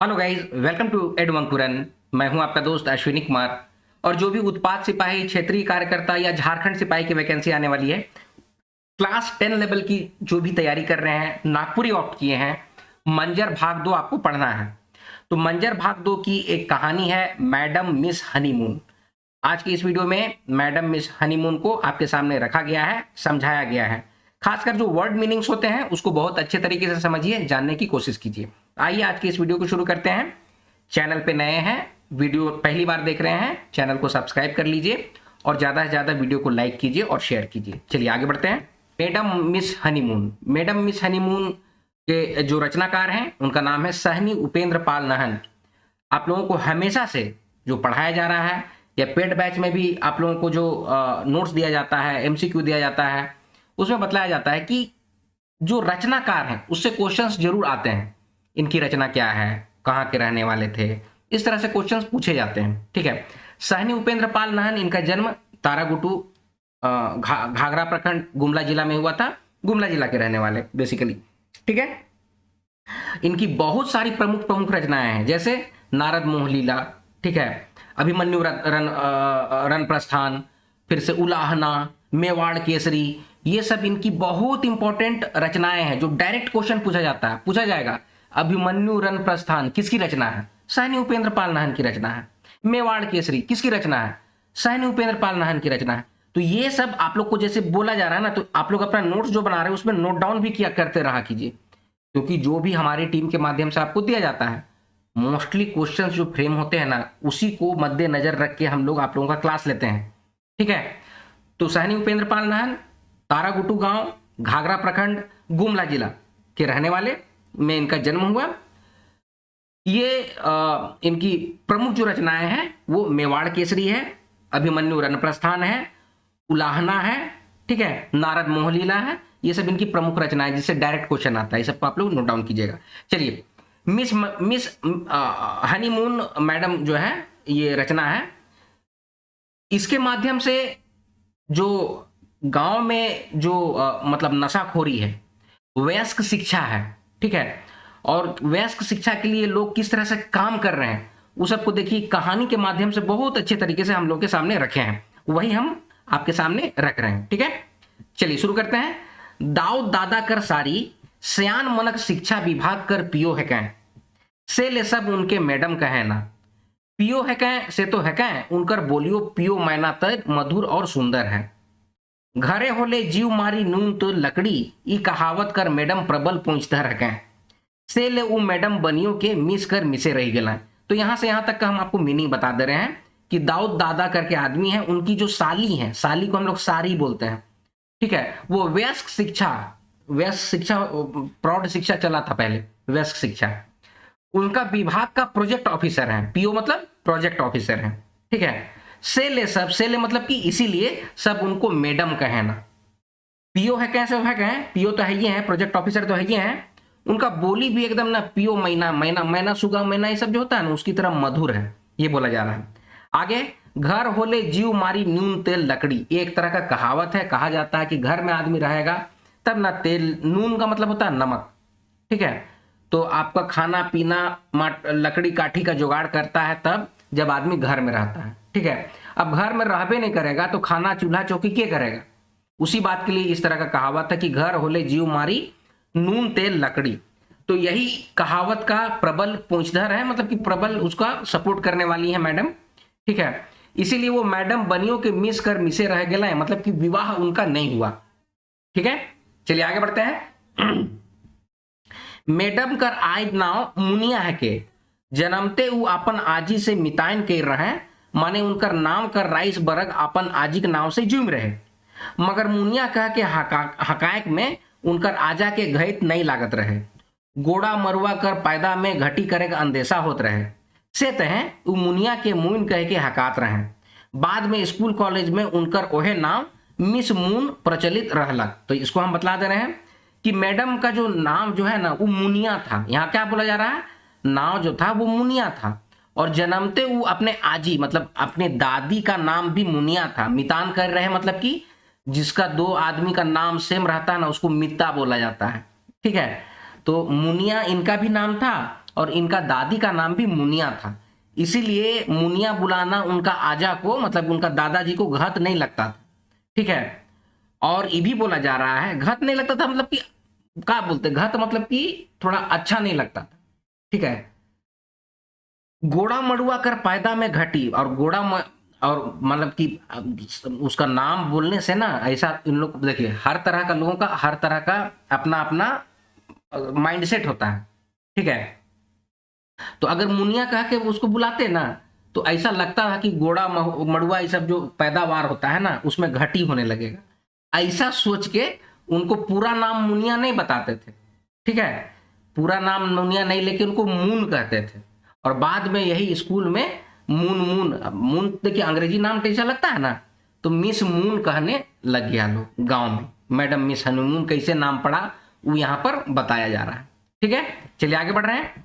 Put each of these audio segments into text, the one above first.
Hello guys, welcome to एडवंकुरन। मैं हूं आपका दोस्त अश्विनी कुमार। और जो भी उत्पाद सिपाही, क्षेत्रीय कार्यकर्ता या झारखंड सिपाही की वैकेंसी आने वाली है, क्लास 10 लेवल की जो भी तैयारी कर रहे हैं, नागपुरी ऑप्ट किए हैं, मंजर भाग 2 आपको पढ़ना है। तो मंजर भाग 2 की एक कहानी है, मैडम मिस हनीमून। आज की इस वीडियो में मैडम मिस हनीमून को आपके सामने रखा गया है, समझाया गया है। खासकर जो वर्ड मीनिंग्स होते हैं उसको बहुत अच्छे तरीके से समझिए, जानने की कोशिश कीजिए। आइए आज की इस वीडियो को शुरू करते हैं। चैनल पे नए हैं, वीडियो पहली बार देख रहे हैं, चैनल को सब्सक्राइब कर लीजिए और ज़्यादा से ज़्यादा वीडियो को लाइक कीजिए और शेयर कीजिए। चलिए आगे बढ़ते हैं। Madam miss honeymoon. Madam miss honeymoon के जो रचनाकार हैं उनका नाम है सहनी उपेंद्र पाल नाहन। आप लोगों को हमेशा से जो पढ़ाया जा रहा है या पेड बैच में भी आप लोगों को जो नोट्स दिया जाता है, एमसीक्यू दिया जाता है, उसमें बतलाया जाता है कि जो रचनाकार हैं उससे क्वेश्चंस जरूर आते हैं। इनकी रचना क्या है, कहाँ के रहने वाले थे, इस तरह से क्वेश्चंस पूछे जाते हैं। ठीक है। सहनी उपेंद्र पाल नाहन, इनका जन्म तारागुटू घाघरा प्रखंड गुमला जिला में हुआ था। गुमला जिला के रहने वाले बेसिकली। ठीक है। इनकी बहुत सारी प्रमुख प्रमुख रचनाएं हैं, जैसे नारद मोहलीला, ठीक है, अभिमन्यु रन प्रस्थान, फिर से उलाहना, मेवाड़ केसरी। ये सब इनकी बहुत इंपॉर्टेंट रचनाएं हैं जो डायरेक्ट क्वेश्चन पूछा जाता है, पूछा जाएगा। अभिमन्यु रन प्रस्थान किसकी रचना है? सहनी उपेंद्र पाल नाहन की रचना है। मेवाड़ केसरी किसकी रचना है? सहनी उपेंद्र पाल नाहन की रचना है। तो ये सब आप लोग को जैसे बोला जा रहा है ना, तो आप लोग अपना नोट्स जो बना रहे हैं उसमें नोट डाउन भी किया करते रहा कीजिए, क्योंकि जो भी हमारी टीम के माध्यम से आपको दिया जाता है, मोस्टली क्वेश्चंस जो फ्रेम होते हैं ना, उसी को मद्देनजर रख के हम लोग आप लोगों का क्लास लेते हैं। ठीक है। तो सहनी उपेंद्र पाल नाहन तारागुटू गांव, घाघरा प्रखंड, गुमला जिला के रहने वाले में इनका जन्म हुआ। ये इनकी प्रमुख जो रचनाएं हैं वो मेवाड़ केसरी है, अभिमन्यु रन प्रस्थान है, उलाहना है, ठीक है, नारद मोहलीला है। ये सब इनकी प्रमुख रचनाएं जिससे डायरेक्ट क्वेश्चन आता है। ये सबको आप लोग नोट डाउन कीजिएगा। चलिए, मिस हनीमून मैडम जो है, ये रचना है। इसके माध्यम से जो गांव में जो मतलब नशाखोरी है, वयस्क शिक्षा है, ठीक है, और वयस्क शिक्षा के लिए लोग किस तरह से काम कर रहे हैं, उस सबको देखिए कहानी के माध्यम से बहुत अच्छे तरीके से हम लोग के सामने रखे हैं। वही हम आपके सामने रख रहे हैं। ठीक है। चलिए शुरू करते हैं। दाऊद दादा कर सारी, सयान मनक शिक्षा विभाग कर पियो है कहें, से ले सब उनके मैडम कहें ना। पियो है कहें से तो है कहें, उनकर बोलियो पियो मैना तक मधुर और सुंदर है। घरे होले जीव मारी नून तो लकड़ी, ई कहावत कर मैडम प्रबल पूछधर है, से ले उ मैडम बनियो के मिस कर मिसे रह गए। तो यहां से यहां तक का हम आपको मीनिंग बता दे रहे हैं कि दाऊद दादा करके आदमी है, उनकी जो साली है, साली को हम लोग सारी बोलते हैं, ठीक है, वो वयस्क शिक्षा, प्रौढ़ शिक्षा चला था पहले, वयस्क शिक्षा, उनका विभाग का प्रोजेक्ट ऑफिसर है। पीओ मतलब प्रोजेक्ट ऑफिसर है। ठीक है। से ले सब, से ले मतलब कि इसीलिए सब उनको मैडम कहे ना। पीओ है कैसे है कहें, पीओ तो है ये है, प्रोजेक्ट ऑफिसर तो है ये है। उनका बोली भी एकदम ना पियो मैना, मैना मैना सुगा मैना, ये सब जो होता है ना उसकी तरह मधुर है, ये बोला जा रहा है। आगे, घर होले जीव मारी नून तेल लकड़ी, एक तरह का कहावत है, कहा जाता है कि घर में आदमी रहेगा तब ना तेल, नून का मतलब होता है नमक, ठीक है, तो आपका खाना पीना लकड़ी काठी का जुगाड़ करता है तब जब आदमी घर में रहता है। ठीक है। अब घर में रहबे नहीं करेगा तो खाना चूल्हा चौकी क्या करेगा? उसी बात के लिए इस तरह का कहावत है कि घर होले जीव मारी नून तेल लकड़ी। तो यही कहावत का प्रबल पूंछधर है, मतलब कि प्रबल उसका सपोर्ट करने वाली है मैडम। ठीक है। इसीलिए वो मैडम बनियों के मिस कर मिसे रह गए, मतलब कि विवाह उनका नहीं हुआ। ठीक है। चलिए आगे बढ़ते हैं। मैडम कर आय नाव मुनिया है के, जन्मते उ अपन आजी से मिताइन के रहे, माने उनकर नाम कर राइस बरग अपन आजी के नाव से जुम रहे, मगर मुनिया कह के हकायक में उनकर आजा के घैत नहीं लागत रहे। गोड़ा मरुआ कर पैदा में घटी करे का अंदेशा होत रहे, से तहे उ मुनिया के मून कह के हकात रहे। बाद में स्कूल कॉलेज में उनकर ओहे नाम मिस मून प्रचलित रहलक। तो इसको हम बतला दे रहे हैं कि मैडम का जो नाम जो है ना वो मुनिया था। यहाँ क्या बोला जा रहा है, नाम जो था वो मुनिया था, और जन्मते वो अपने आजी मतलब अपने दादी का नाम भी मुनिया था। मितान कर रहे हैं मतलब कि जिसका दो आदमी का नाम सेम रहता है ना उसको मिता बोला जाता है। ठीक है। तो मुनिया इनका भी नाम था और इनका दादी का नाम भी मुनिया था, इसीलिए मुनिया बुलाना उनका आजा को, मतलब उनका दादाजी को घत नहीं लगता था। ठीक है, और ये भी बोला जा रहा है घत नहीं लगता था, मतलब कि क्या बोलते घत, मतलब कि थोड़ा अच्छा नहीं लगता था। ठीक है, गोड़ा मड़ुआ कर पैदा में घटी, और और मतलब कि उसका नाम बोलने से ना ऐसा, इन लोग देखिए हर तरह का लोगों का हर तरह का अपना अपना माइंडसेट होता है। ठीक है, तो अगर मुनिया कह के उसको बुलाते ना तो ऐसा लगता है कि गोड़ा मड़ुआ ये सब जो पैदावार होता है ना उसमें घटी होने लगेगा, ऐसा सोच के उनको पूरा नाम मुनिया नहीं बताते थे। ठीक है, पूरा नाम मुनिया नहीं लेके उनको मून कहते थे, और बाद में यही स्कूल में मून मून मून देखिए अंग्रेजी नाम कैसा लगता है ना, तो मिस मून कहने लग गया लोग गांव में। मैडम मिस हनीमून कैसे नाम पड़ा वो यहाँ पर बताया जा रहा है। ठीक है, चलिए आगे बढ़ रहे हैं।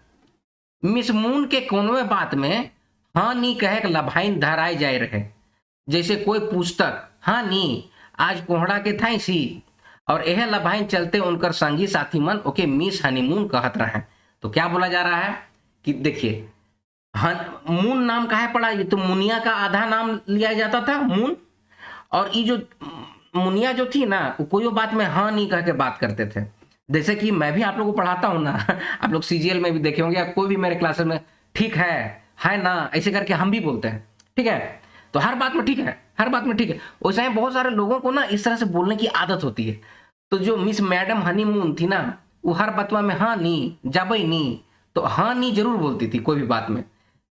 मिस मून के कोनवे बात में हाँ नी कहे लभाइन धराए जाए रहे, जैसे कोई पुस्तक हाँ नी आज कोहड़ा के थाई सी, और यह लभाइन चलते उनकर संगी साथी मन ओके मिस हनीमून कहत रहे। तो क्या बोला जा रहा है कि देखिए मून नाम काहे पड़ा, ये तो मुनिया का आधा नाम लिया जाता था मून, और ये जो मुनिया जो थी ना वो कोई बात में हाँ नहीं कह के बात करते थे। जैसे कि मैं भी आप लोगों को पढ़ाता हूँ ना आप लोग सीजीएल में भी देखे होंगे या कोई भी मेरे क्लासेस में, ठीक है ना, ऐसे करके हम भी बोलते हैं। ठीक है, तो हर बात में ठीक है, हर बात में ठीक है, वैसे ही बहुत सारे लोगों को ना इस तरह से बोलने की आदत होती है। तो जो मिस मैडम हनीमून थी ना वो हर बतवा में हाँ नी जाबई नी, तो हाँ नी जरूर बोलती थी कोई भी बात में।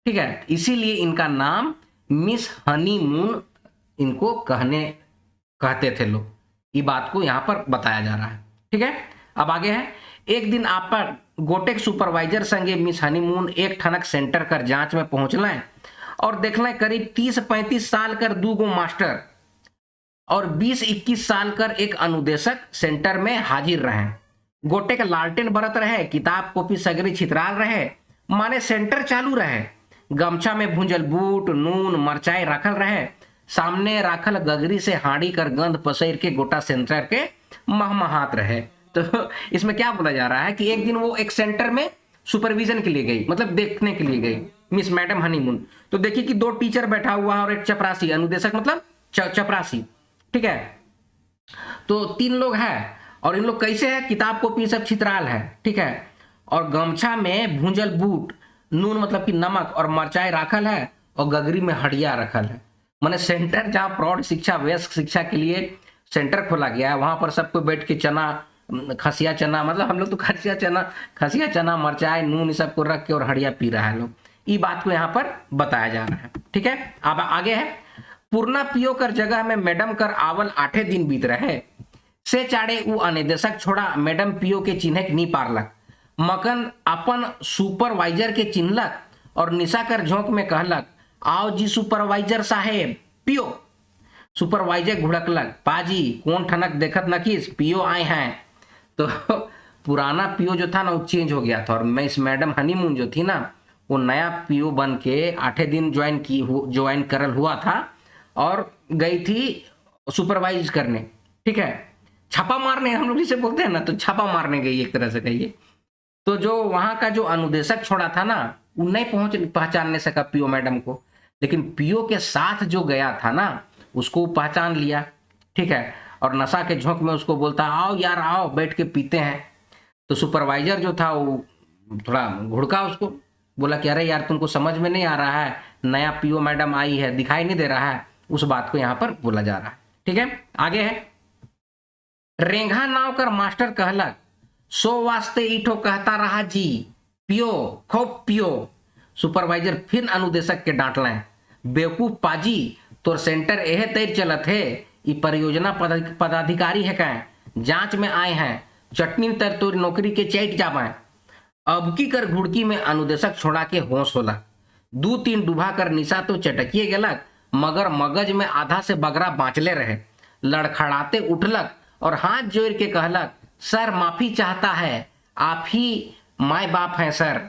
ठीक है, इसीलिए इनका नाम मिस हनीमून इनको कहते थे लोग, ये बात को यहाँ पर बताया जा रहा है। ठीक है, अब आगे है। एक दिन आप पर गोटेक सुपरवाइजर संगे मिस हनीमून एक ठनक सेंटर कर जांच में पहुंचलें और देखलें करीब 30-35 साल कर 2 गो मास्टर और 20-21 साल कर एक अनुदेशक सेंटर में हाजिर रहे। गोटेक लालटेन बरत रहे, किताब कॉपी सगरी छितराल रहे, माने सेंटर चालू रहे। गमछा में भुंजल बूट नून मरचाई रखल रहे, सामने राखल गगरी से हाड़ी कर गंध पसैर के गोटा सेंटर के महमहात रहे। तो इसमें क्या बोला जा रहा है कि एक दिन वो एक सेंटर में सुपरविजन के लिए गई, मतलब देखने के लिए गई मिस मैडम हनीमून। तो देखिए कि 2 टीचर बैठा हुआ है और एक चपरासी, अनुदेशक मतलब चपरासी। ठीक है, तो 3 लोग हैं और इन लोग कैसे है, किताब कॉपी सब छितराल है। ठीक है, और गमछा में भूंजल बूट नून मतलब कि नमक और मरचाई राखल है और गगरी में हड़िया रखल है। माने सेंटर जहाँ प्रौढ़ शिक्षा वयस्क शिक्षा के लिए सेंटर खोला गया है वहां पर सबको बैठ के चना खसिया चना, मतलब हम लोग तो खसिया चना मरचाई नून सब को रख के और हड़िया पी रहा है लोग, ये बात को यहाँ पर बताया जा रहा है। ठीक है, अब आगे है। पूर्णा पियो कर जगह में मैडम कर आवल 8 दिन बीत रहे, से चाड़े उ अनिदेशक छोड़ा मैडम पियो के चिन्ह नी पारलक, मकन अपन सुपरवाइजर के चिन्हलक और निशा कर झोंक में कहलक आओ जी सुपरवाइजर साहेब पियो। सुपरवाइजर घुड़कलक पाजी कौन ठनक देखत नकीस पियो आए हैं। तो पुराना पियो जो था ना वो चेंज हो गया था, और मिस मैडम हनीमून जो थी ना वो नया पियो बन के 8 दिन ज्वाइन करल हुआ था और गई थी सुपरवाइज करने। ठीक है, छापा मारने हम लोग जिसे बोलते हैं ना, तो छापा मारने गई एक तरह से कहिए। तो जो वहां का जो अनुदेशक छोड़ा था ना वो नहीं पहचानने सका पियो मैडम को, लेकिन पियो के साथ जो गया था ना उसको पहचान लिया। ठीक है, और नशा के झोंक में उसको बोलता आओ यार आओ बैठ के पीते हैं। तो सुपरवाइजर जो था वो थोड़ा घुड़का, उसको बोला कि अरे यार तुमको समझ में नहीं आ रहा है, नया पियो मैडम आई है दिखाई नहीं दे रहा है, उस बात को यहाँ पर बोला जा रहा है। ठीक है, आगे है। रेंघा नाव कर मास्टर कहलक सो वास्ते ईठो कहता रहा जी पियो खूब पियो। सुपरवाइजर फिर अनुदेशक के डांटलें बेवकूफ पाजी तोर सेंटर एहे तैर चलत है, ये परियोजना पदाधिकारी है कहें जांच में आए हैं, चटनी तर तोर नौकरी के चैट जाबे। अब की कर घुड़की में अनुदेशक छोड़ा के होश होला, 2-3 डुबा कर निशा तो चटकिए गेलक, मगर मगज में आधा से बगरा बाँचले रहे। लड़खड़ाते उठलक और हाथ जोड़ के कहलक सर माफी चाहता है, आप ही माय बाप हैं सर।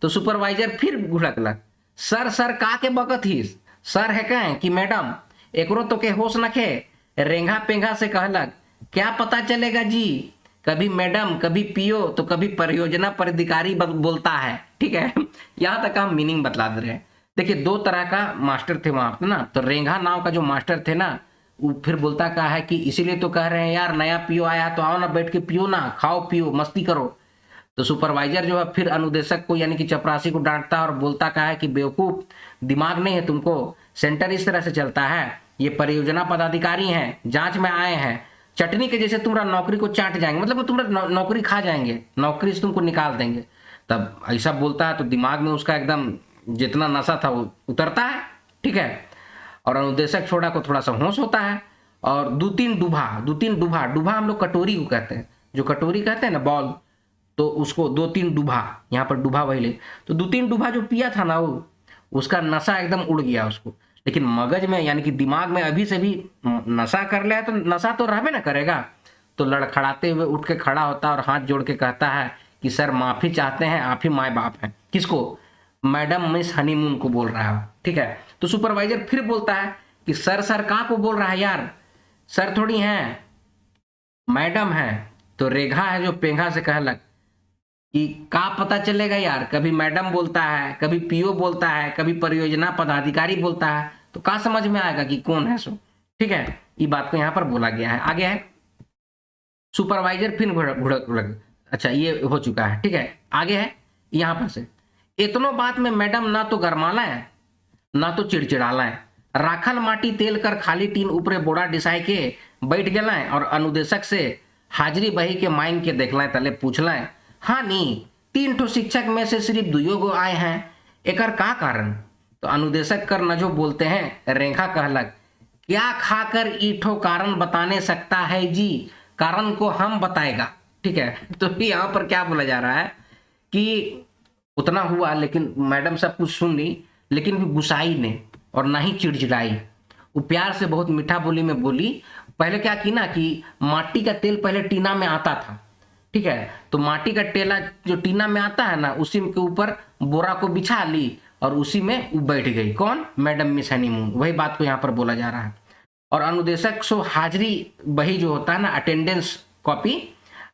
तो सुपरवाइजर फिर घुड़कलक सर का के बकत ही, सर है कहें कि मैडम, एकरो तो के होश नखे। रेंघा पेंघा से कहलक क्या पता चलेगा जी, कभी मैडम कभी पियो तो कभी परियोजना पदाधिकारी बोलता है। ठीक ठीक है। यहाँ तक हम मीनिंग बतला दे रहे हैं। देखिए, दो तरह का मास्टर थे वहां पे ना, तो रेंघा नाव का जो मास्टर थे ना, वो फिर बोलता क्या है कि इसीलिए तो कह रहे हैं यार, नया पीओ आया तो आओ ना, बैठ के पियो ना, खाओ पियो मस्ती करो। तो सुपरवाइजर जो है फिर अनुदेशक को यानी कि चपरासी को डांटता है और बोलता क्या है कि बेवकूफ, दिमाग नहीं है तुमको, सेंटर इस तरह से चलता है, ये परियोजना पदाधिकारी हैं, जांच में आए हैं, चटनी के जैसे तुम्हारा नौकरी को चाट जाएंगे, मतलब वो तुम्हारा नौकरी खा जाएंगे, नौकरी से तुमको निकाल देंगे। तब ऐसा बोलता है तो दिमाग में उसका एकदम जितना नशा था वो उतरता है, ठीक है। और अनुदेशक छोड़ा को थोड़ा सा होश होता है और दो तीन डूबा, डूबा हम लोग कटोरी को कहते हैं, जो कटोरी कहते हैं ना बॉल, तो उसको दो तीन डूबा, यहाँ पर डूबा वही ले, तो दो तीन डूबा जो पिया था ना वो, उसका नशा एकदम उड़ गया उसको। लेकिन मगज में यानी कि दिमाग में अभी से भी नशा कर लिया, तो नशा तो रहबे ना करेगा। तो लड़खड़ाते हुए उठ के खड़ा होता है और हाथ जोड़ के कहता है कि सर माफी चाहते हैं, आप ही माए बाप हैं। किसको? मैडम मिस हनीमून को बोल रहा है, ठीक है। तो सुपरवाइजर फिर बोलता है कि सर सर कहाँ को बोल रहा है यार, सर थोड़ी हैं, मैडम है। तो रेघा है जो पेंघा से कहलक कि का पता चलेगा यार, कभी मैडम बोलता है, कभी पीओ बोलता है, कभी परियोजना पदाधिकारी बोलता है, तो का समझ में आएगा कि कौन है सो, ठीक है। ये बात को यहाँ पर बोला गया है। आगे है सुपरवाइजर फिर घुड़क, अच्छा ये हो चुका है, ठीक है। आगे है यहाँ पर से, इतनो बात में मैडम ना तो गरमाला है ना तो चिड़चिड़ाला है, राखल माटी तेल कर खाली टीन ऊपरे बोड़ा डिसाई के बैठ गए और अनुदेशक से हाजिरी बही के माइन के देखलें तले पूछलें, हाँ नी तीन ठो शिक्षक में से सिर्फ दुइयो गो आए हैं, एकर का कारण? तो अनुदेशक कर न जो बोलते हैं, रेखा कहलक, क्या खाकर ईठो कारण बताने सकता है जी, कारण को हम बताएगा, ठीक है। तो यहाँ पर क्या बोला जा रहा है कि उतना हुआ लेकिन मैडम सब कुछ सुन ली, लेकिन भी गुस्साई ने और ना ही चिड़चिड़ाई, वो प्यार से बहुत मीठा बोली में बोली। पहले क्या की ना कि माटी का तेल पहले टीना में आता था, ठीक है, तो माटी का टेला जो टीना में आता है ना, उसी के ऊपर बोरा को बिछा ली और उसी में वो बैठ गई। कौन? Madam miss honeymoon. वही बात को यहाँ पर बोला जा रहा है। और अनुदेशक सो हाजिरी बही जो होता है ना, अटेंडेंस कॉपी,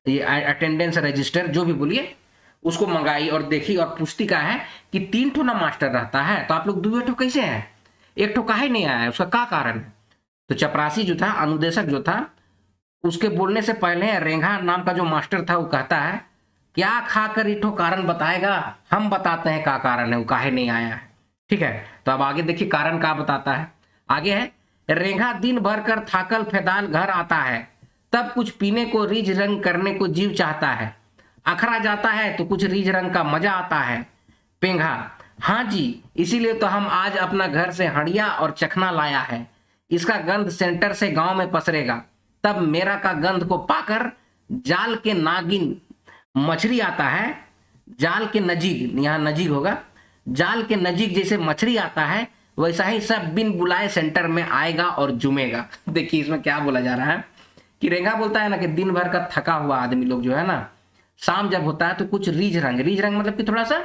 ये अटेंडेंस रजिस्टर जो भी बोलिए, उसको मंगाई और देखी और पूछती का है कि तीन ठो ना मास्टर रहता है, तो आप लोग दो ठो कैसे हैं, एक ठो काहे नहीं आया है, उसका क्या कारण है? तो चपरासी जो था, अनुदेशक जो था, उसके बोलने से पहले रेंघा नाम का जो मास्टर था वो कहता है, क्या खाकर इठो कारण बताएगा, हम बताते हैं क्या कारण है, वो काहे नहीं आया है, ठीक है। तो अब आगे देखिए कारण क्या बताता है। आगे है, रेंघा दिन भर कर थाकल फेदाल घर आता है, तब कुछ पीने को रीझ रंग करने को जीव चाहता है, अखरा जाता है तो कुछ रीझ रंग का मजा आता है। पेंघा, हाँ जी, इसीलिए तो हम आज अपना घर से हड़िया और चखना लाया है, इसका गंध सेंटर से गांव में पसरेगा, तब मेरा का गंध को पाकर जाल के नागिन मछली आता है, जाल के नजीक, यहाँ नजीक होगा, जाल के नजीक जैसे मछली आता है, वैसा ही सब बिन बुलाए सेंटर में आएगा और जुमेगा। देखिए इसमें क्या बोला जा रहा है कि रेंगा बोलता है ना कि दिन भर का थका हुआ आदमी लोग जो है ना, शाम जब होता है तो कुछ रीझ रंग मतलब कि थोड़ा सा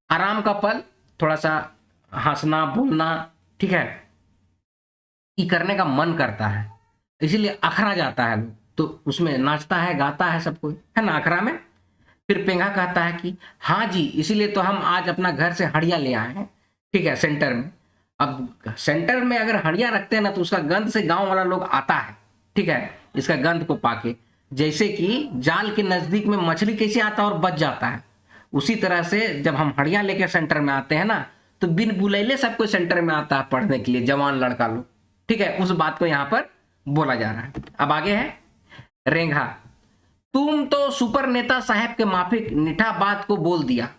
आराम का पल, थोड़ा सा हंसना बोलना, ठीक है, ये करने का मन करता है, इसीलिए अखरा जाता है लोग, तो उसमें नाचता है गाता है सब कोई, है ना, अखरा में। फिर पेंगा कहता है कि हाँ जी, इसीलिए तो हम आज अपना घर से हड़िया ले आए हैं, ठीक है, सेंटर में। अब सेंटर में अगर हड़िया रखते हैं ना तो उसका गंध से गांव वाला लोग आता है, ठीक है, इसका गंध को पाके, जैसे कि जाल के नजदीक में मछली कैसे आता है और बच जाता है, उसी तरह से जब हम हड़िया लेके सेंटर में आते हैं ना, तो बिन बुलैले सब कोई सेंटर में आता है पढ़ने के लिए, जवान लड़का लोग, ठीक है। उस बात को यहाँ पर बोला जा रहा है। अब आगे है, रेंघा, तुम तो सुपर नेता साहब के माफिक निठा बात को बोल दिया।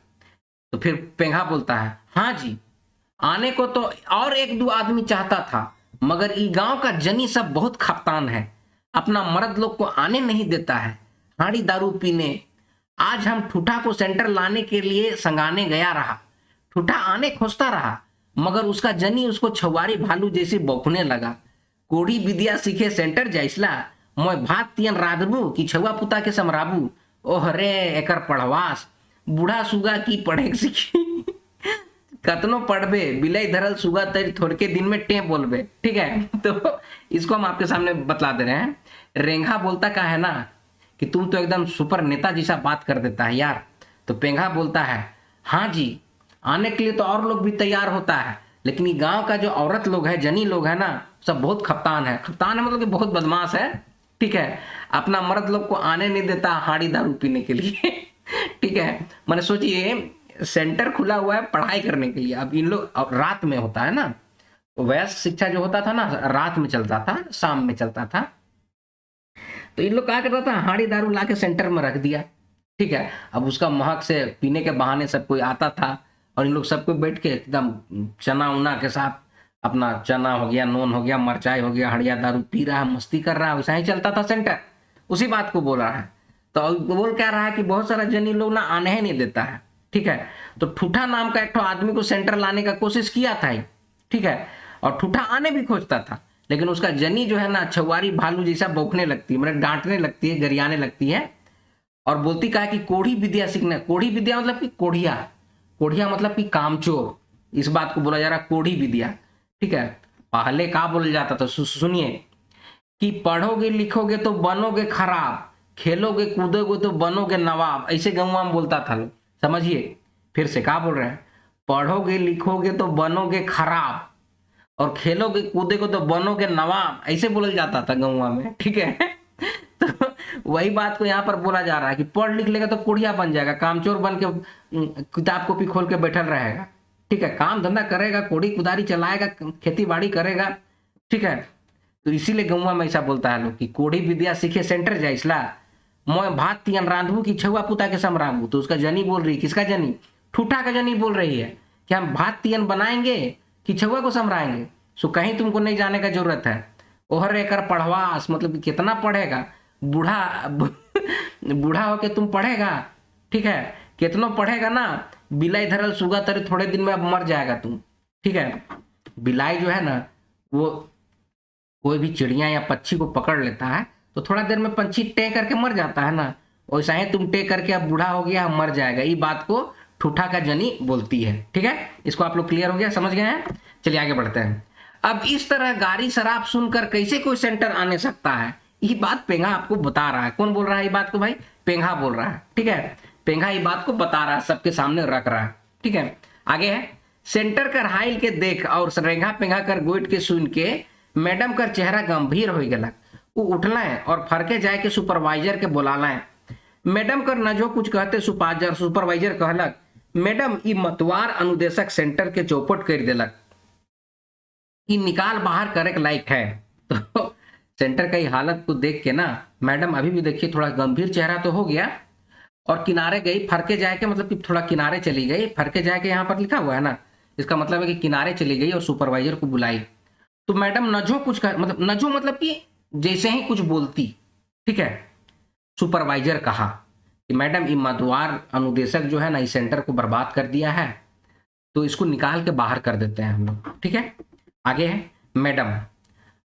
तो फिर पेंघा बोलता है, हाँ जी, आने को तो और एक दो आदमी चाहता था, मगर ई गांव का जनी सब बहुत खपतान है, अपना मर्द लोग को आने नहीं देता है, हाड़ी दारू पीने। आज हम ठूठा को सेंटर लाने के लिए संगाने गया रहा, ठूठा आने खोजता रहा, मगर उसका जनी उसको छुआरी भालू जैसे बौखने लगा। कोड़ी विद्या सीखे सेंटर जाइसला, मैं भात तियन राधबू कि छुआ पुता के समराबू। ओह रे एकर पढ़वास, बूढ़ा सुगा की पढ़े सीखी कतनो पढ़बे, बिलई धरल सुगा तेरी थोड़के दिन में टें बोलबे, ठीक है। तो इसको हम आपके सामने बतला दे रहे हैं। रेंघा बोलता क्या है ना कि तुम तो एकदम सुपर नेता जैसा बात कर देता है यार। तो पेंघा बोलता है, हाँ जी, आने के लिए तो और लोग भी तैयार होता है, लेकिन ये गांव का जो औरत लोग है, जनी लोग है ना, सब बहुत खप्तान है। खप्तान है मतलब कि बहुत बदमाश है। ठीक है, अपना मर्द लोग को आने नहीं देता हाड़ी दारू पीने के लिए। ठीक है, मैंने सोचिए सेंटर खुला हुआ है पढ़ाई करने के लिए। अब इन लोग रात में होता है ना, वयस्क शिक्षा जो होता था ना रात में चलता था, शाम में चलता था। तो इन लोग क्या करता था, हाड़ी दारू ला के सेंटर में रख दिया। ठीक है, अब उसका महक से पीने के बहाने सब कोई आता था, और इन लोग सबको बैठ के एकदम चना उना के साथ, अपना चना हो गया, नून हो गया, मिरचाई हो गया, हड़िया दारू पी रहा है, मस्ती कर रहा है। वैसा ही चलता था सेंटर। उसी बात को बोल रहा है। तो बोल क्या रहा है कि बहुत सारा जनी लोग ना आने ही नहीं देता है। ठीक है, तो ठूठा नाम का एक ठो आदमी को सेंटर लाने का कोशिश किया था ही। ठीक है, और ठूठा आने भी खोजता था, लेकिन उसका जनी जो है ना छुआरी भालू जैसा बौखने लगती है, मतलब डांटने लगती है, गरियाने लगती है, और बोलती का है कि कोढ़ी विद्या सीखना। कोढ़ी विद्या मतलब कि कोढ़िया, कोढ़िया मतलब कि कामचोर। इस बात को बोला जा रहा है कोढ़ी विद्या। ठीक है, पहले क्या बोला जाता था, सुनिए कि पढ़ोगे लिखोगे तो बनोगे खराब, खेलोगे कूदोगे तो बनोगे नवाब। ऐसे गाँव में बोलता था लोग। समझिए फिर से क्या बोल रहे हैं, पढ़ोगे लिखोगे तो बनोगे खराब, और खेलोगे कूदोगे तो बनोगे नवाब। ऐसे बोला जाता था गाँव में। ठीक है, तो वही बात को यहाँ पर बोला जा रहा है कि पढ़ लिख लेगा तो कुड़िया बन जाएगा, कामचोर बन के किताब कॉपी खोल के बैठल रहेगा। ठीक है, काम धंधा करेगा, कोड़ी कुदारी चलाएगा, खेती बाड़ी करेगा। ठीक है, तो इसीलिए गौवा में ऐसा बोलता है लोग कि कोढ़ी विद्या सीखे सेंटर जाइसला, मैं भात तियन रांधू की छुआ पुता के समराबू। तो उसका जनी बोल रही, किसका जनी, ठूठा का जनी बोल रही है कि हम भात तियन बनाएंगे कि छुआ को समराएंगे। सो कहीं तुमको नहीं जाने का जरूरत है। ओहर एकर पढ़वास मतलब कि कितना पढ़ेगा, बूढ़ा बूढ़ा होके तुम पढ़ेगा। ठीक है, कितनो पढ़ेगा ना, बिलाई धरल सुगा तरे थोड़े दिन में अब मर जाएगा तुम। ठीक है, बिलाई जो है ना वो कोई भी चिड़िया या पक्षी को पकड़ लेता है तो थोड़ा देर में पंछी टे करके मर जाता है ना, वैसा ही तुम टे करके अब बूढ़ा हो गया, मर जाएगा। ये बात को ठूठा का जनी बोलती है। ठीक है, इसको आप लोग क्लियर हो गया, समझ गए हैं। चलिए आगे बढ़ते हैं। अब इस तरह गारी शराब सुनकर कैसे कोई सेंटर आने सकता है, ये बात पेंगा आपको बता रहा है। कौन बोल रहा है ये बात को भाई, पेंगा बोल रहा है। ठीक है, पेंगा ये बात को बता रहा है, सबके सामने रख रहा है। ठीक है, आगे है, सेंटर कर हाइल के देख और रेंगा पेंगा कर गोइट के सुन के मैडम कर चेहरा गंभीर हो गलक। वो उठलाए और फरके जाए के सुपरवाइजर के बुलालाए। मैडम कर न जो कुछ कहते सुपरवाइजर कहलक, मैडम ई मतवार अनुदेशक सेंटर के चौपट कर देलक, ई निकाल बाहर करे के लायक है। तो सेंटर का हालत को देख के ना मैडम अभी भी देखिए थोड़ा गंभीर चेहरा तो हो गया, और किनारे गई, फरके जाए के मतलब कि थोड़ा किनारे चली गई। फरके जाए के यहाँ पर लिखा हुआ है ना, इसका मतलब है कि किनारे चली गई और सुपरवाइजर को बुलाई। तो मैडम नजो कुछ मतलब नजो मतलब कि जैसे ही कुछ बोलती। ठीक है, सुपरवाइजर कहा कि मैडम ये मधुआर अनुदेशक जो है ना इस सेंटर को बर्बाद कर दिया है, तो इसको निकाल के बाहर कर देते हैं हम लोग। ठीक है, आगे है, मैडम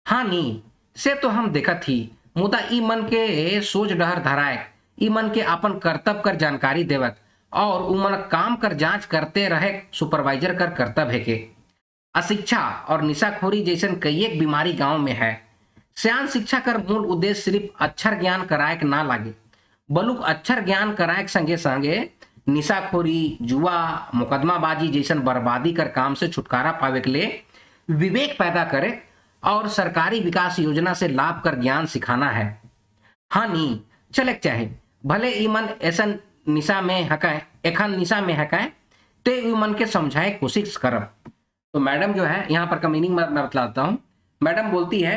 हाँ नी से तो हम देखत ही, मुदा ई मन के सोच डहर धराए, ई मन के अपन कर्तव्य कर जानकारी देवत और उ मन काम कर जांच करते रहे सुपरवाइजर कर कर्तव्य है के। अशिक्षा और निशाखोरी जैसन कई एक बीमारी गांव में है। श्यान शिक्षा कर मूल उद्देश्य सिर्फ अक्षर ज्ञान कराए के ना लागे, बलुक अक्षर ज्ञान कराए के संगे संगे निशाखोरी, जुआ, मुकदमाबाजी जैसन बर्बादी कर काम से छुटकारा पावे के लिए विवेक पैदा करे और सरकारी विकास योजना से लाभ कर ज्ञान सिखाना है। हाँ नी चले चाहे भले ई मन ऐसा निशा में हकाए, एखन निशा में हकाए ते ई मन के समझाए कोशिश करब। तो मैडम जो है यहाँ पर का मीनिंग मैं बतलाता हूँ। मैडम बोलती है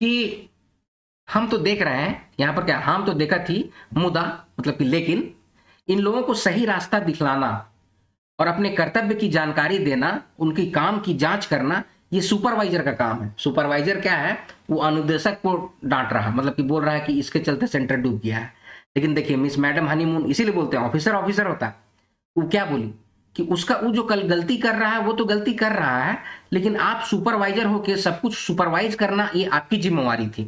कि हम तो देख रहे हैं यहाँ पर क्या, हम तो देखा थी, मुदा मतलब कि लेकिन इन लोगों को सही रास्ता दिखलाना और अपने कर्तव्य की जानकारी देना, उनकी काम की जांच करना, ये सुपरवाइजर का काम है। सुपरवाइजर क्या है, वो अनुदेशक को डांट रहा, मतलब कि बोल रहा है कि इसके चलते सेंटर डूब गया है। लेकिन देखिए मिस मैडम हनीमून इसीलिए बोलते हैं ऑफिसर ऑफिसर होता है। वो क्या बोली कि उसका वो जो कल गलती कर रहा है वो तो गलती कर रहा है, लेकिन आप सुपरवाइजर होके सब कुछ सुपरवाइज करना ये आपकी जिम्मेवारी थी।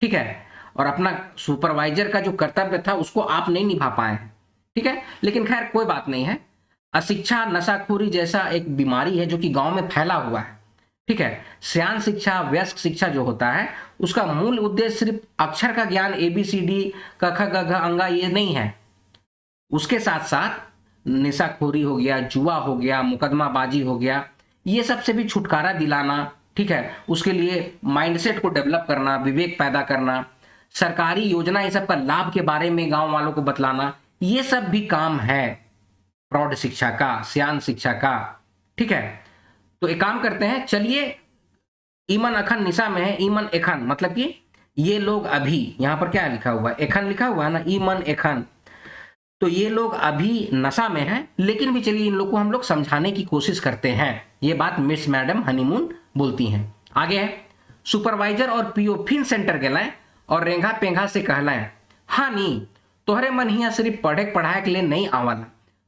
ठीक है, और अपना सुपरवाइजर का जो कर्तव्य था उसको आप नहीं निभा पाए हैं। ठीक है, लेकिन खैर कोई बात नहीं है। अशिक्षा, नशाखोरी जैसा एक बीमारी है जो कि गांव में फैला हुआ है। ठीक है, श्यान शिक्षा, वयस्क शिक्षा जो होता है उसका मूल उद्देश्य सिर्फ अक्षर का ज्ञान, ABCD, क ख ग घ अंगा ये नहीं है। उसके साथ साथ नशाखोरी हो गया, जुआ हो गया, मुकदमाबाजी हो गया, ये सब से भी छुटकारा दिलाना, ठीक है। उसके लिए माइंडसेट को डेवलप करना, विवेक पैदा करना, सरकारी योजना ये सब का लाभ के बारे में गांव वालों को बतलाना, ये सब भी काम है प्रौढ़ शिक्षा का, सयान शिक्षा का, ठीक है। तो एक काम करते हैं, चलिए, ईमन अखन निशा में है, ईमन एखन मतलब कि ये लोग अभी, यहां पर क्या लिखा हुआ है, एखन लिखा हुआ है ना, ईमन एखन, तो ये लोग अभी नशा में हैं, लेकिन भी चलिए इन लोग को हम लोग समझाने की कोशिश करते हैं। ये बात मिस मैडम हनीमून बोलती हैं। आगे है, सुपरवाइजर और पीओ फिन सेंटर गए और रेंगा पेंगा से कहलाएं, हाँ नी तोहरे मन हिया सिर्फ पढ़े पढ़ाए के लिए नहीं आवला,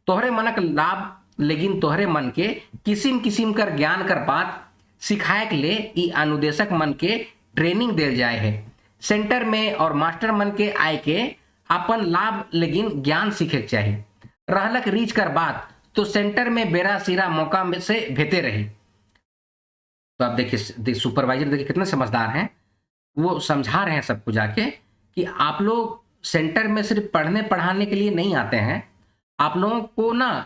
तोहरे मनक लाभ लेकिन तोहरे मन के किसिम किसिम कर ज्ञान कर बात सिखाए के लिए ई अनुदेशक मन के ट्रेनिंग देल जाए है। सेंटर में और मास्टर मन के आय के अपन लाभ लेकिन ज्ञान सीखे के चाहिए। रहलक रीच कर बात तो सेंटर में बेरा सिरा मौका में से भेते रही। तो आप देखिए सुपरवाइजर देखिए कितने समझदार हैं, वो समझा रहे हैं सबको जाके कि आप लोग सेंटर में सिर्फ पढ़ने पढ़ाने के लिए नहीं आते हैं, आप लोगों को ना,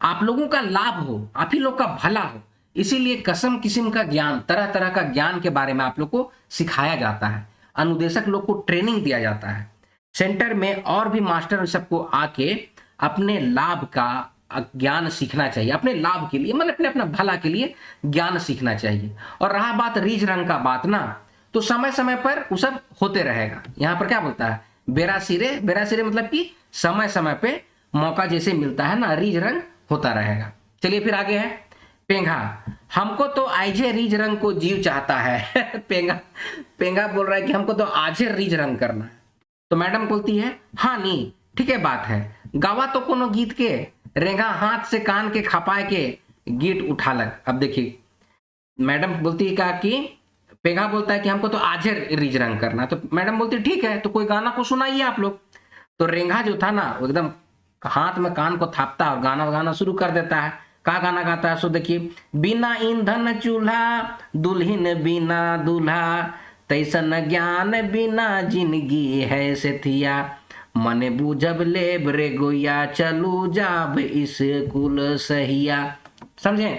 आप लोगों का लाभ हो, आप ही लोग का भला हो, इसीलिए किस्म किस्म का ज्ञान, तरह तरह का ज्ञान के बारे में आप लोग को सिखाया जाता है, अनुदेशक लोग को ट्रेनिंग दिया जाता है। सेंटर में और भी मास्टर सबको आके अपने लाभ का ज्ञान सीखना चाहिए, अपने लाभ के लिए, मतलब अपने अपना भला के लिए ज्ञान सीखना चाहिए। और रहा बात रीज रंग का बात ना, तो समय समय पर वो सब होते रहेगा। यहाँ पर क्या बोलता है, बेरा सिरे, बेरा सिरे मतलब कि समय समय पे मौका जैसे मिलता है ना, रीज रंग होता रहेगा। चलिए फिर आगे है, पेंगा, हमको तो आइजे रीज रंग को जीव चाहता है। पेंगा पेंगा बोल रहा है कि हमको तो आजे रीज रंग करना है। तो मैडम बोलती है, हाँ नी ठीक है बात है, गावा तो कोनो गीत के रेंगा हाथ से कान के खपाए के गीत उठा लग। अब देखिए मैडम बोलती है क्या कि पेंगा बोलता है कि हमको तो आजे रीज रंग करना, तो मैडम बोलती है ठीक है, तो कोई गाना को सुनाइए आप लोग। तो रेंगा जो था ना, वो एकदम हाथ में कान को थापता और गाना गाना शुरू कर देता है। का गाना गाता है सो देखिए, बिना ईंधन चूल्हा दुल्हन बिना दूल्हा, तैसन ज्ञान बिना जिंदगी है सेथिया, मने बूझब लेब रे गोया चलू जाब स्कूल सहिया। समझे,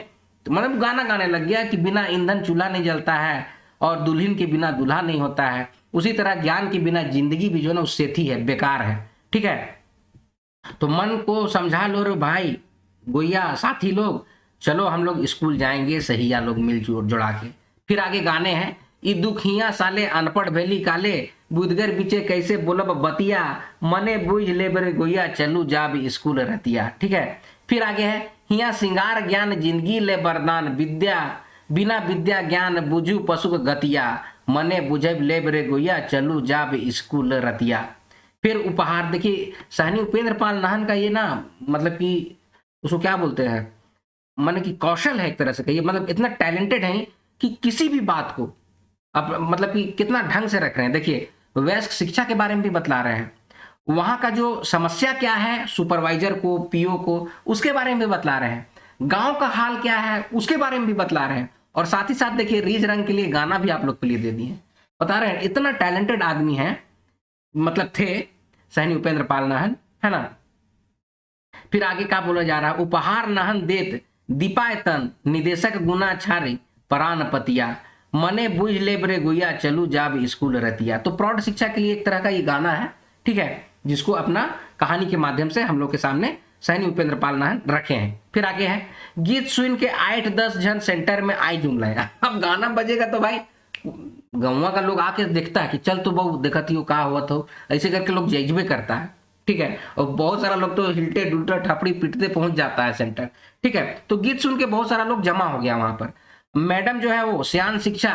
तो मतलब गाना गाने लग गया कि बिना ईंधन चूल्हा नहीं जलता है और दुल्हन के बिना दूल्हा नहीं होता है, उसी तरह ज्ञान के बिना जिंदगी भी जो ना सेथी है, बेकार है, ठीक है। तो मन को समझा लो रे भाई गोया साथी लोग, चलो हम लोग स्कूल जाएंगे सहिया लोग मिलजुल जुड़ा के। फिर आगे गाने हैं, ई दुखिया साले अनपढ़ भेली काले, बुदगर बीचे कैसे बोलब बतिया, मने बूझ ले बरे गोया चलू जाब स्कूल रतिया, ठीक है। फिर आगे है, हिया सिंगार ज्ञान जिंदगी ले वरदान, विद्या बिना विद्या ज्ञान बुझू पशु गतिया, मने बुझब ले बरे गोया चलू जाब स्कूल रतिया। फिर उपहार देखिए, सहनी उपेंद्र पाल नाहन का ये ना, मतलब कि उसको क्या बोलते हैं, माने कि कौशल है एक तरह से कहिए, मतलब इतना टैलेंटेड है कि किसी भी बात को अब मतलब कि कितना ढंग से रख रहे हैं। देखिए वयस्क शिक्षा के बारे में भी बतला रहे हैं, वहां का जो समस्या क्या है सुपरवाइजर को, पीओ को, उसके बारे में भी बतला रहे हैं, गांव का हाल क्या है उसके बारे में भी बतला रहे हैं, और साथ ही साथ देखिए रीज रंग के लिए गाना भी आप लोग के लिए दे दिए, बता रहे हैं इतना टैलेंटेड आदमी है, मतलब थे सहनी उपेंद्र पाल नाहन, है ना। फिर आगे क्या बोला जा रहा है, उपहार नाहन देत दीपायतन निदेशक गुना छारे परान पतिया, मने बुझ ले बरे गुया चलू जाब स्कूल रतिया। तो प्रौढ़ शिक्षा के लिए एक तरह का ये गाना है, ठीक है, जिसको अपना कहानी के माध्यम से हम लोग के सामने सहनी उपेंद्र पाल नाहन रखे हैं। फिर आगे है, गीत सुन के 8-10 जन सेंटर में आई जुमला। अब गाना बजेगा तो भाई गौवा का लोग आके देखता है कि चल तो बहु देखती हो का हुआ, तो ऐसे करके लोग जज्बे करता है, ठीक है। और बहुत सारा लोग तो हिलटे डुलटे ठपड़ी पीटते पहुंच जाता है सेंटर, ठीक है। तो गीत सुन के बहुत सारा लोग जमा हो गया वहां पर। मैडम जो है वो सयान शिक्षा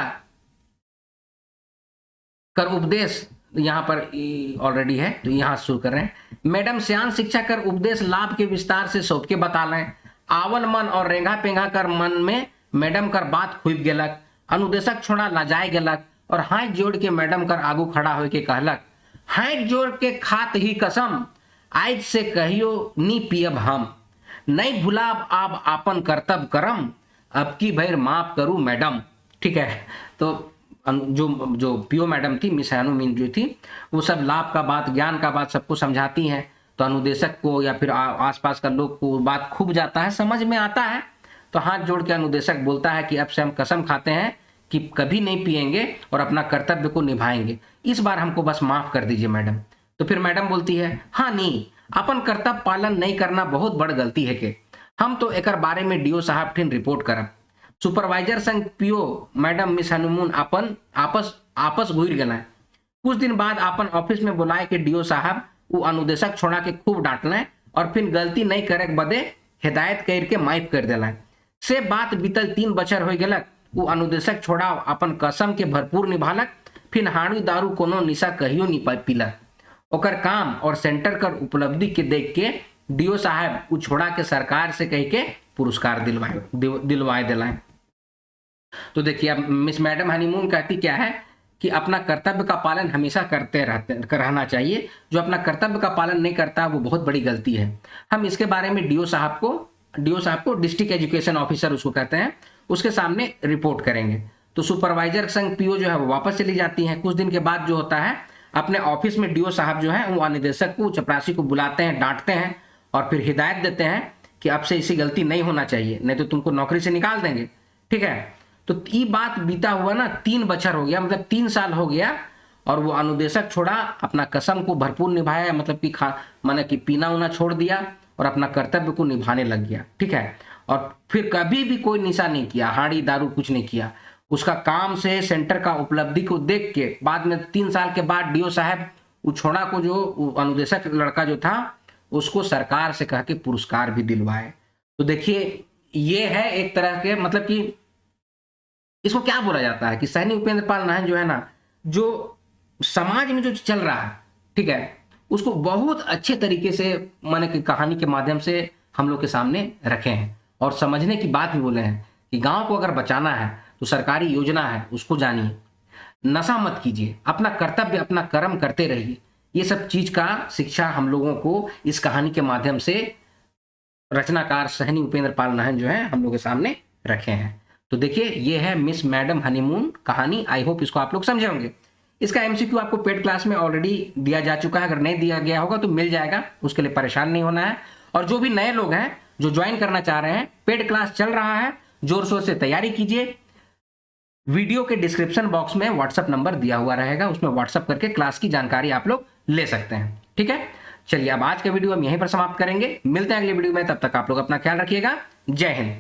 कर उपदेश यहाँ पर ऑलरेडी है, तो यहाँ शुरू कर रहे हैं। मैडम सयान शिक्षा कर उपदेश लाभ के विस्तार से सौंप के बता लें, आवन मन और रेंगा पेंगा कर मन में मैडम कर बात खुब गेलक, अनुदेशक छोड़ा लाजाए गेलक और हाथ जोड़ के मैडम कर आगू खड़ा हो के कहलक, हाथ जोड़ के खात ही कसम, आज से कहियो नी पियब हम, नहीं भुलाब आप आपन कर्तव्य करम, अब की भैर माफ करूं मैडम, ठीक है। तो जो पीओ मैडम थी, मिस हैनू मीन जो थी, वो सब लाभ का बात, ज्ञान का बात सबको समझाती हैं। तो अनुदेशक को या फिर आसपास का लोग को बात खूब जाता है, समझ में आता है, तो हाथ जोड़ के अनुदेशक बोलता है कि अब से हम कसम खाते हैं कि कभी नहीं पिएंगे और अपना कर्तव्य को निभाएंगे, इस बार हमको बस माफ कर दीजिए मैडम। तो फिर मैडम बोलती है, हाँ नहीं, अपन कर्तव्य पालन नहीं करना बहुत बड़ गलती है के, हम तो एक बारे में डीओ साहब ठिन रिपोर्ट करब। सुपरवाइजर संग पीओ मैडम मिस हनीमून अपन आपस घुर गए। कुछ दिन बाद अपन ऑफिस में बुलाए के डीओ साहब वो अनुदेशक छोड़ा के खूब डांटना और फिर गलती नहीं करे बदे हिदायत करके माफ कर देना। से बात बीतल 3 बछर हो गलक, वो अनुदेशक छोड़ा अपन कसम के भरपूर निभालक, फिर हाड़ी दारू कोनो निशा कहियो नहीं पीलक। ओकर काम और सेंटर कर उपलब्धि के देख के डीओ साहब वो छोड़ा के सरकार से कह के पुरस्कार दिलवाए दिलाए। तो देखिए अब मिस मैडम हनीमून कहती क्या है कि अपना कर्तव्य का पालन हमेशा रहना चाहिए, जो अपना कर्तव्य का पालन नहीं करता वो बहुत बड़ी गलती है। हम इसके बारे में डीओ साहब को डिस्ट्रिक्ट एजुकेशन ऑफिसर उसको कहते हैं, उसके सामने रिपोर्ट करेंगे। तो सुपरवाइजर संग पीओ जो है वो वापस चली जाती हैं। कुछ दिन के बाद जो होता है अपने ऑफिस में डीओ साहब जो है वो अनुदेशक को चपरासी को बुलाते हैं, डांटते हैं और फिर हिदायत देते हैं कि अब से ऐसी गलती नहीं होना चाहिए, नहीं तो तुमको नौकरी से निकाल देंगे। ठीक है, तो ये बात बीता हुआ ना 3 बछर हो गया, मतलब 3 साल हो गया और वो अनुदेशक छोड़ा अपना कसम को भरपूर निभाया, मतलब कि माने कि पीना उना छोड़ दिया और अपना कर्तव्य को निभाने लग गया। ठीक है, और फिर कभी भी कोई निशा नहीं किया, हाड़ी दारू कुछ नहीं किया। उसका काम से सेंटर का उपलब्धि को देख के बाद में 3 साल के बाद डीओ साहब उछोड़ा को जो अनुदेशक लड़का जो था उसको सरकार से कह के पुरस्कार भी दिलवाए। तो देखिए ये है एक तरह के, मतलब कि इसको क्या बोला जाता है कि सहनी उपेंद्र पाल नाहन जो है ना, जो समाज में जो चल रहा है, ठीक है, उसको बहुत अच्छे तरीके से माने कि कहानी के माध्यम से हम लोग के सामने रखे हैं और समझने की बात भी बोले हैं कि गांव को अगर बचाना है तो सरकारी योजना है उसको जानिए, नशा मत कीजिए, अपना कर्तव्य अपना कर्म करते रहिए। ये सब चीज का शिक्षा हम लोगों को इस कहानी के माध्यम से रचनाकार सहनी उपेंद्र पाल नाहन जो है हम लोग के सामने रखे हैं। तो देखिए ये है मिस मैडम हनीमून कहानी। आई होप इसको आप लोग समझे होंगे। इसका एमसीक्यू आपको पेड क्लास में ऑलरेडी दिया जा चुका है, अगर नहीं दिया गया होगा तो मिल जाएगा, उसके लिए परेशान नहीं होना है। और जो भी नए लोग हैं जो ज्वाइन करना चाह रहे हैं, पेड क्लास चल रहा है, जोर शोर से तैयारी कीजिए। वीडियो के डिस्क्रिप्शन बॉक्स में व्हाट्सएप नंबर दिया हुआ रहेगा, उसमें व्हाट्सएप करके क्लास की जानकारी आप लोग ले सकते हैं। ठीक है, चलिए अब आज का वीडियो हम यहीं पर समाप्त करेंगे, मिलते हैं अगले वीडियो में, तब तक आप लोग अपना ख्याल रखिएगा। जय हिंद।